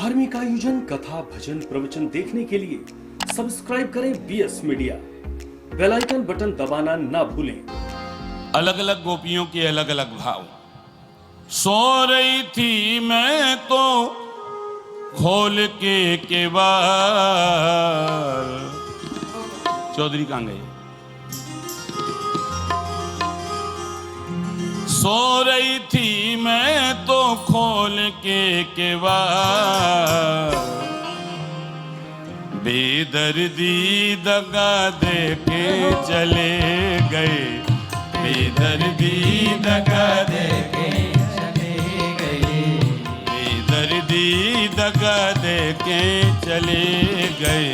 धार्मिक आयोजन, कथा, भजन, प्रवचन देखने के लिए सब्सक्राइब करें BS media. Bell icon button दबाना ना भूलें। अलग अलग गोपियों के अलग अलग भाव। सो रही थी मैं तो खोल के केवाड़। चौधरी कहाँ गए? सो रही थी मैं तो खोल के केवाड़। बेदर्दी दगा दे के चले गए। बेदर्दी दगा दे के चले गए। बेदर्दी दगा दे के चले गए।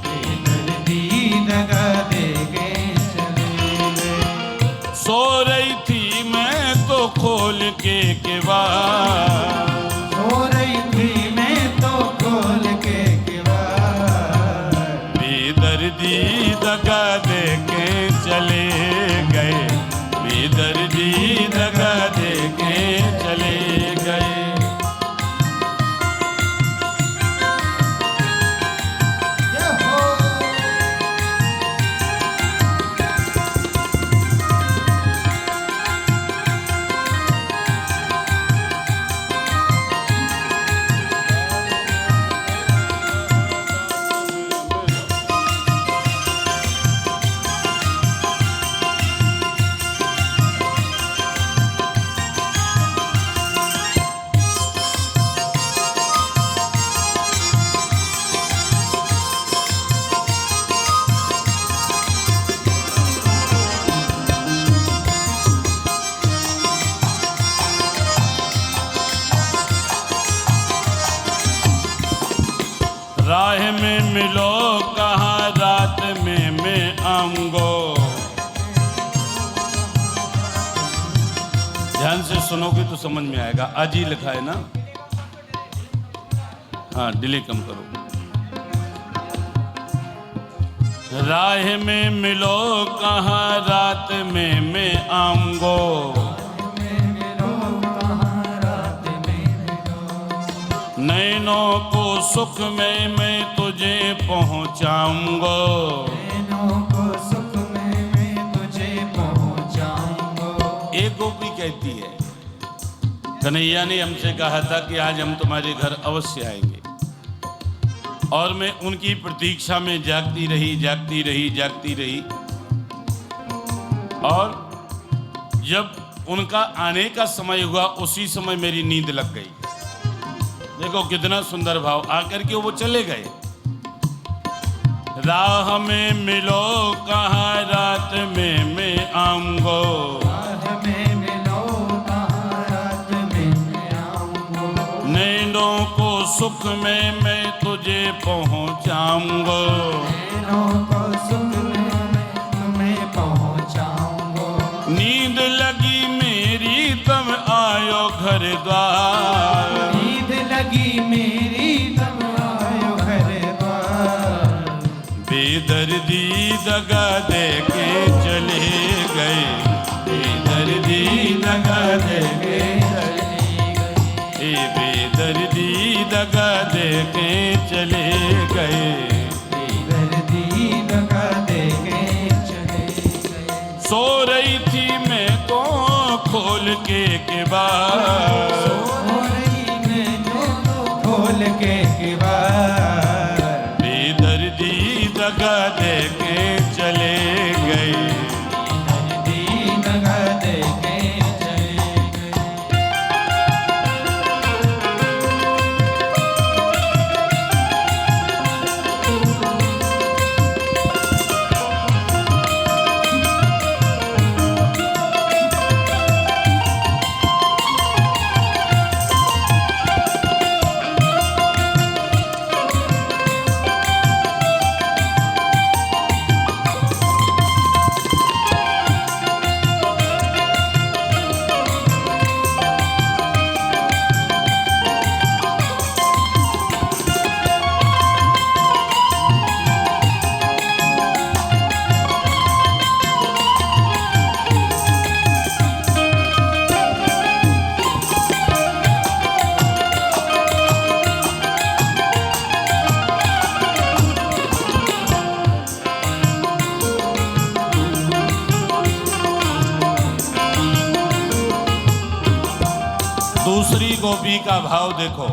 बेदर्दी दगा दे के चले गए। सो रही थी मैं तो खोल के केवाड़। सो रही थी मैं तो खोल के केवाड़। बेदर्दी दगा दे के चले गए। बेदर्दी दगा दे के चले गए। राह में मिलो कहाँ रात में मैं आऊंगो। ध्यान से सुनोगे तो समझ में आएगा। आज ही लिखा है ना? हाँ, डिले कम करो। राह में मिलो कहाँ रात में मैं आऊंगो। नैनों को सुख में मैं तुझे पहुँचाऊंगा। नैनों को सुख में मैं तुझे पहुँचाऊंगा। एक गोपी कहती है, कन्हैया ने हमसे कहा था कि आज हम तुम्हारे घर अवश्य आएंगे। और मैं उनकी प्रतीक्षा में जागती रही, जागती रही, जागती रही। और जब उनका आने का समय हुआ उसी समय मेरी नींद लग गई। देखो कितना सुंदर भाव। आकर के वो चले गए। राह में मिलो कहाँ रात में मैं आऊंगो। राह में मिलो कहाँ रात में मैं आऊंगो। नैनों को सुख में मैं तुझे पहुँचाऊंगो। नैनों को सुख में मैं तुम्हें पहुँचाऊंगा। नींद लगी मेरी तब आयो घर द्वार। लगी मेरी तब आयो घर द्वार। बेदर्दी दगा दे के चले गए। बेदर्दी दगा दे के चले गए। बेदर्दी दगा दे के चले गए। बेदर्दी दगा दे के चले गए। सो रही थी मैं तो खोल के केवाड़। खोल के केवाड़। बेदर्दी दगा दे के चले गए। बेदर्दी दगा दे के चले गए। का भाव देखो।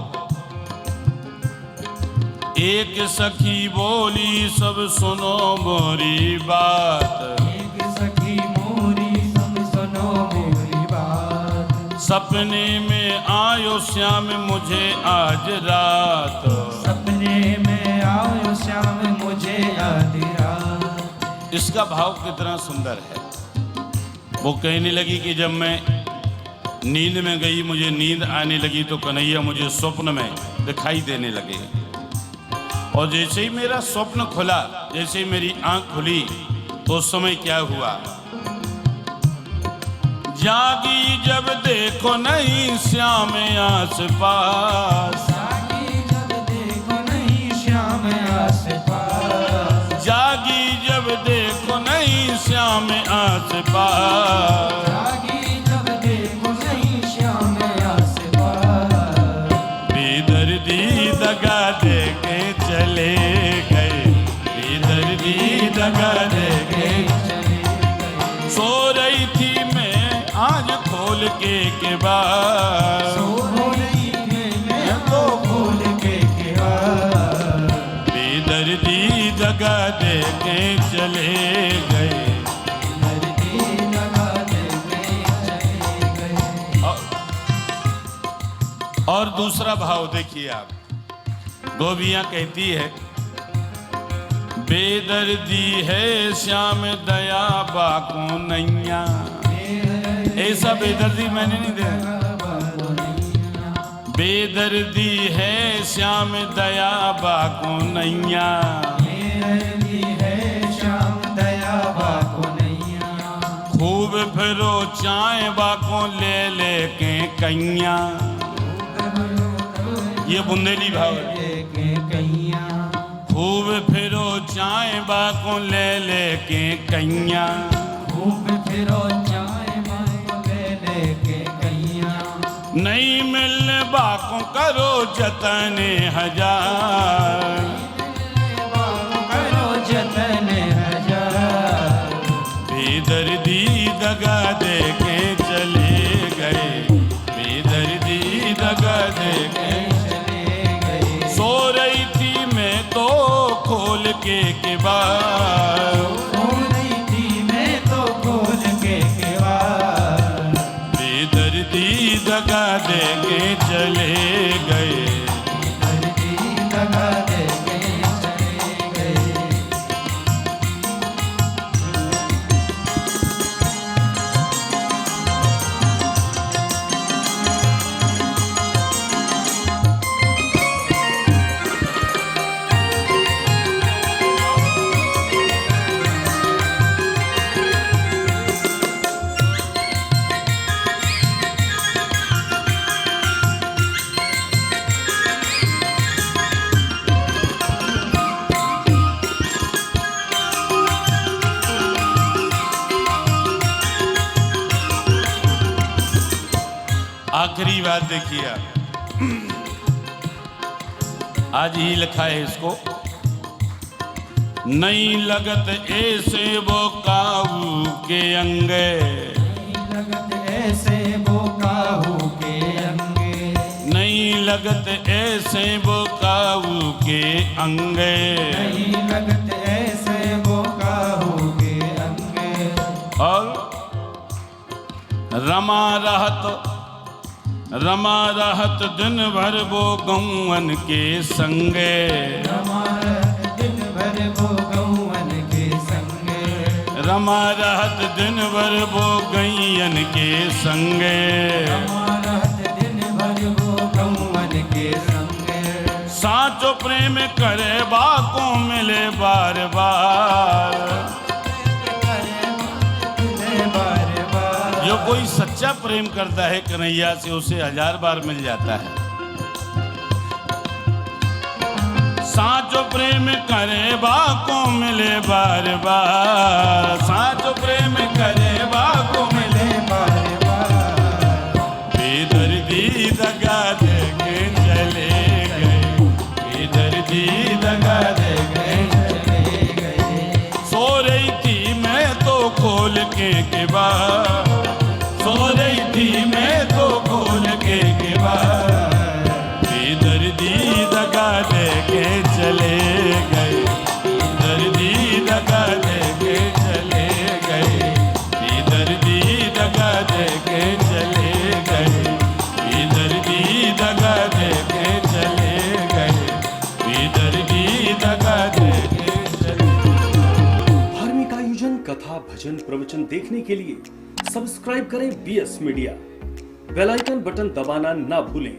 एक सखी बोली सब सुनो मोरी बात, एक सखी मोरी सब सुनो मोरी बात। सपने में आयो श्याम मुझे आज रात, सपने में आयो श्याम मुझे आधी रात। इसका भाव कितना सुंदर है। वो कहने लगी कि जब मैं नींद में गई, मुझे नींद आने लगी तो कन्हैया मुझे स्वप्न में दिखाई देने लगे। और जैसे ही मेरा स्वप्न खुला, जैसे ही मेरी आंख खुली, तो उस समय क्या हुआ? जागी जब देखो नहीं श्याम आस पास, जागी जब देखो नहीं श्याम आस पास, जागी जब देखो नहीं श्याम आस पास, जागी जब देखो नहीं श्याम आस पास। बेदर्दी दगा दे के चले गए, बेदर्दी दगा दे के चले गए। सो रही थी मैं आज खोल के बाद, सो रही थी मैं तो खोल के बाद। बेदर्दी दगा दे के चले गए। दर्दी लगा दे के चले गए। और दूसरा भाव देखिए आप। गोपियां कहती है, बेदर्दी है श्याम दया बाको नैया। ऐसा बेदर्दी मैंने नहीं देखा। बेदर्दी है श्याम दया बाको नैया, बेदर्दी है श्याम दया बाको नैया। खूब फिरो चाय बाको ले लेके कैया। ये बुंदेली भाव है। लेके कैया। खूब फिरो चाय बाको ले लेके कैया, खूब फिरो चाय बाको ले लेके कैया। नहीं मिल बाको करो जतन हजार, बाको करो जतन हजार। बेदर्दी दगा दे के चले गए, बेदर्दी दगा दे के चले गए। सो रही थी मैं तो खोल के बाद, सो रही थी मैं तो खोल के बाद। बेदर्दी दगा दे के चले गए। दर्दी लगा दे के चले गए। आखिरी बात देखिए आप। आज ही लिखा है इसको, नहीं लगत ऐसे वो काऊ के अंगे, लगत ऐसे वो काहू के अंगे। नहीं लगत ऐसे वो काऊ के अंगे, नहीं लगत ऐसे वो काहू के अंगे। और रमा रहत दिन भर वो गौवन के संगे, रमारत दिन भर वो गौवन के संगे। रमा रहत दिन भर वो गैयन के संगे, रमारत दिन भर वो गौवन के संगे। साचो प्रेम करे बाको मिले बार बार। बार बार। जो कोई सच्चा प्रेम करता है कन्हैया से, उसे 1000 बार मिल जाता है। साचो प्रेम करे बाको मिले बार बार, साचो प्रेम करे बाको मिले बार बार। बेदर्दी दगा दे के चले गए, बेदर्दी दगा दे के चले गए। सो रही थी मैं तो खोल के बाद, सो रही थी मैं तो खोल के बाद। के चले गए, दर्दी दगा दे के चले गए, दर्दी दगा दे के चले गए, दर्दी दगा दे के चले गए, दर्दी दगा दे के चले। धार्मिक आयोजन, कथा, भजन, प्रवचन देखने के लिए सब्सक्राइब करें BS media. Bell icon button दबाना ना भूलें